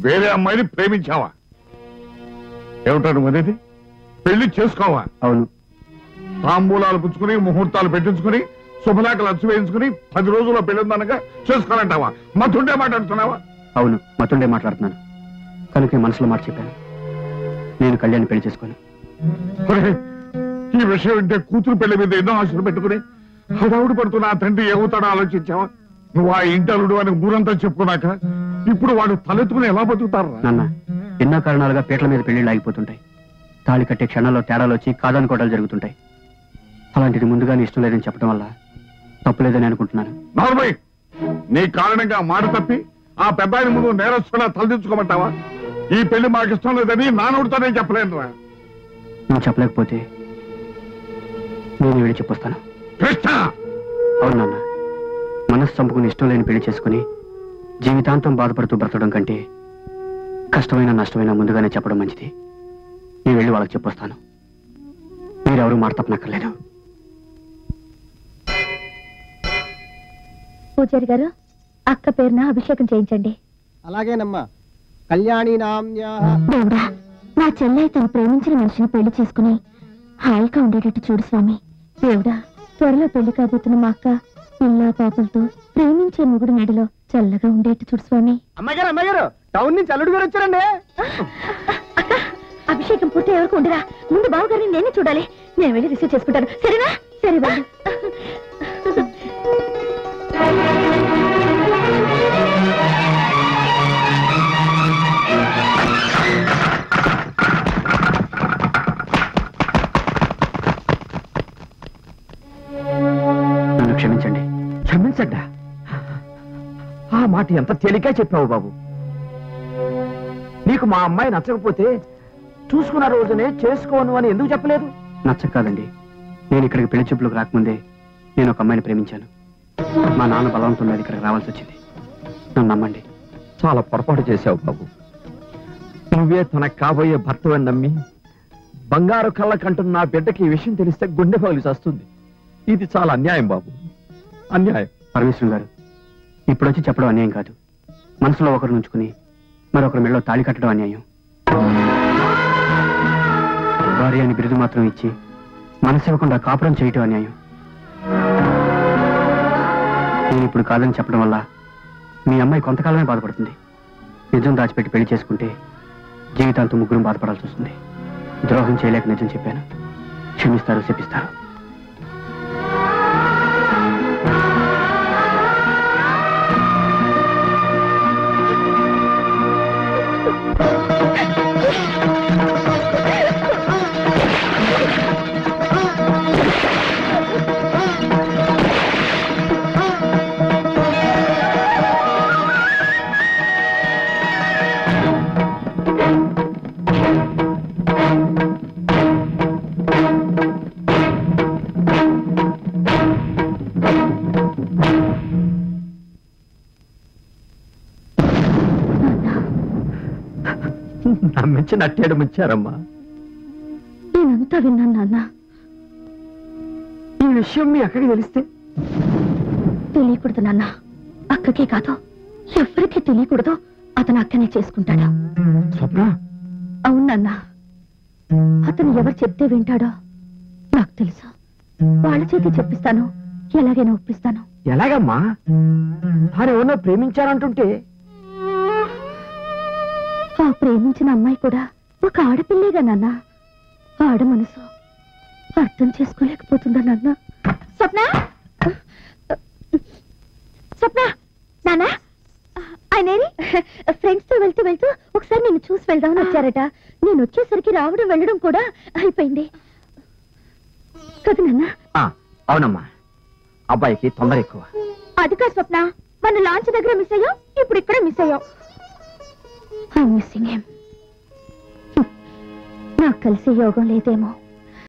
వేరే అమ్మాయిని ప్రేమించావా? ఏమిటాను అనేది? పెళ్లి చేసుకోవా? అవును. తాంబూలాలు పుచ్చుకుని ముహూర్తాలు పెట్టించుకుని శుభలేఖలు అచ్చు వేయించుకుని 10 రోజుల్లో పెళ్ళిందనగా చేసుకోవాలంటావా? మతుండే మాట్లాడుతున్నావా? అవును, మతుండే మాట్లాడుతున్నాను. కనుక మనసులో మాట చెప్పాను, నేను కళ్యాణ్ పెళ్లి చేసుకోను. ఈ విషయం వింటే కూతురు పెళ్లి మీద ఎన్నో ఆశలు పెట్టుకుని హడావుడి పడుతున్న ఆ తండ్రి ఏమవుతాడో ఆలోచించావా? నువ్వు ఆ ఇంటలుడు అని ఊరంతా చెప్పుకున్నాక ఇప్పుడు వాడు తలెత్తుకుని ఎలా బతుకుతారు? నాన్న, ఎన్నో కారణాలుగా పీటల మీద పెళ్లిళ్ళు ఆగిపోతుంటాయి. తాళి కట్టే క్షణాల్లో తేడాలు వచ్చి కాదనుకోవడాలు జరుగుతుంటాయి. అలాంటిది ముందుగానే ఇష్టం లేదని చెప్పడం వల్ల తప్పులేదని అనుకుంటున్నాను. నార్మల్, నీ కారణంగా మాట తప్పి ఆ పెద్దాయన ముందు నేరస్తులా తలదించుకోమంటావా? ఈ పెళ్లి మాకు ఇష్టం లేదని నానోడుతానే చెప్పలేను రా. నువ్వు చెప్పలేకపోతే నేను వెళ్ళి చెప్పొస్తాను. కృష్ణ! అవును నాన్న, మనసు చంపుకుని ఇష్టం లేని పెళ్లి చేసుకుని జీవితాంతం బాధపడుతూ బ్రతకడం కంటే కష్టమైన నష్టమైన ముందుగానే చెప్పడం మంచిది. నేను వెళ్ళి వాళ్ళకి చెప్పొస్తాను. మీరెవరూ మాట తప్పనక్కర్లేదు. పూజారి గారు, అక్క పేరున అభిషేకం చేయించండి. అలాగేనమ్మా. కళ్యాణి నామ్యా. దేవుడా, నా చెల్లె తను ప్రేమించిన మనిషిని పెళ్లి చేసుకుని హాయిగా ఉండేటట్టు చూడు స్వామి. దేవుడా, త్వరలో పెళ్లి కాబోతున్న మా అక్క పిల్ల పాపలతో ప్రేమించే మొగుడు నడిలో చల్లగా ఉండేట్టు చూడు స్వామి. అమ్మగారు టౌన్ నుంచి అల్లుడు గారు వచ్చారండి. అక్క, అభిషేకం పూర్తి ఎవరికి ఉండరా? ముందు బావగారిని నేనే చూడాలి. నేను వెళ్ళి రిసీవ్ చేసుకుంటాను, సరేనా? సరే బాబు. నన్ను క్షమించండి. క్షమించండా? ఆ మాట ఎంత తేలిగ్గా చెప్పావు బాబు. నీకు మా అమ్మాయి నచ్చకపోతే చూసుకున్న రోజునే చేసుకోను అని ఎందుకు చెప్పలేదు? నచ్చక కాదండి, నేను ఇక్కడికి పెళ్లి చూపులకు రాకముందే నేను ఒక అమ్మాయిని ప్రేమించాను. మా నాన్న బలవంతం మీద ఇక్కడికి రావాల్సి వచ్చింది. నన్ను నమ్మండి. చాలా పొరపాటు చేశావు బాబు. నువ్వే తనకు కాబోయే భర్తవని నమ్మి బంగారు కళ్ళ కంటున్న నా బిడ్డకి ఈ విషయం తెలిస్తే గుండె పగిలి వస్తుంది. ఇది చాలా అన్యాయం బాబు, అన్యాయం. పరమేశ్వరం గారు, ఇప్పుడు వచ్చి చెప్పడం అన్యాయం కాదు. మనసులో ఒకరు నుంచుకుని మరొకరి మెడలో తాళి కట్టడం అన్యాయం. భార్య అని బిరుదు మాత్రం ఇచ్చి మనసు ఇవ్వకుండా కాపురం చేయటం అన్యాయం. నేను ఇప్పుడు కాదని చెప్పడం వల్ల మీ అమ్మాయి కొంతకాలమే బాధపడుతుంది. నిజం దాచిపెట్టి పెళ్లి చేసుకుంటే జీవితాంతం ముగ్గురం బాధపడాల్సి వస్తుంది. ద్రోహం చేయలేక నిజం చెప్పాను. క్షమిస్తారు, శపిస్తారు. నమ్మించి నట్టేడు ముంచారమ్మా. నేనంతా విన్నాను నాన్న. ఈ విషయం మీ అక్కడికి తెలిస్తే? తెలియకూడదు నాన్న. అక్కకే కాదు, ఎవరికీ తెలియకూడదు. అతను అక్కనే చేసుకుంటాడు. స్వప్న? అవును నాన్న. అతను ఎవరు చెప్తే వింటాడో నాకు తెలుసు. వాళ్ళ చేతి చెప్పిస్తాను, ఎలాగైనా ఒప్పిస్తాను. ఎలాగమ్మా? తాను ఎవరినో ప్రేమించారంటుంటే? ఆ ప్రేమించిన అమ్మాయి కూడా ఒక ఆడపిల్లేగా నాన్న. ఆడ మనసు అర్థం చేసుకోలేకపోతుందా నాన్న? స్వప్న, స్వప్న, నాన్న ఆయన ఫ్రెండ్స్ తో వెళ్తూ వెళ్తూ ఒకసారి నేను చూసి వెళ్దామని వచ్చారట. నేను వచ్చేసరికి రావడం వెళ్ళడం కూడా అయిపోయింది కదా నాన్న? అవునమ్మా, అబ్బాయికి తొందర ఎక్కువ. అది కాదు స్వప్న, మన లాంచ్ దగ్గర మిస్ అయ్యాం, ఇప్పుడు ఇక్కడ మిస్ అయ్యాం. Missing him. నాకు కలిసి యోగం లేదేమో.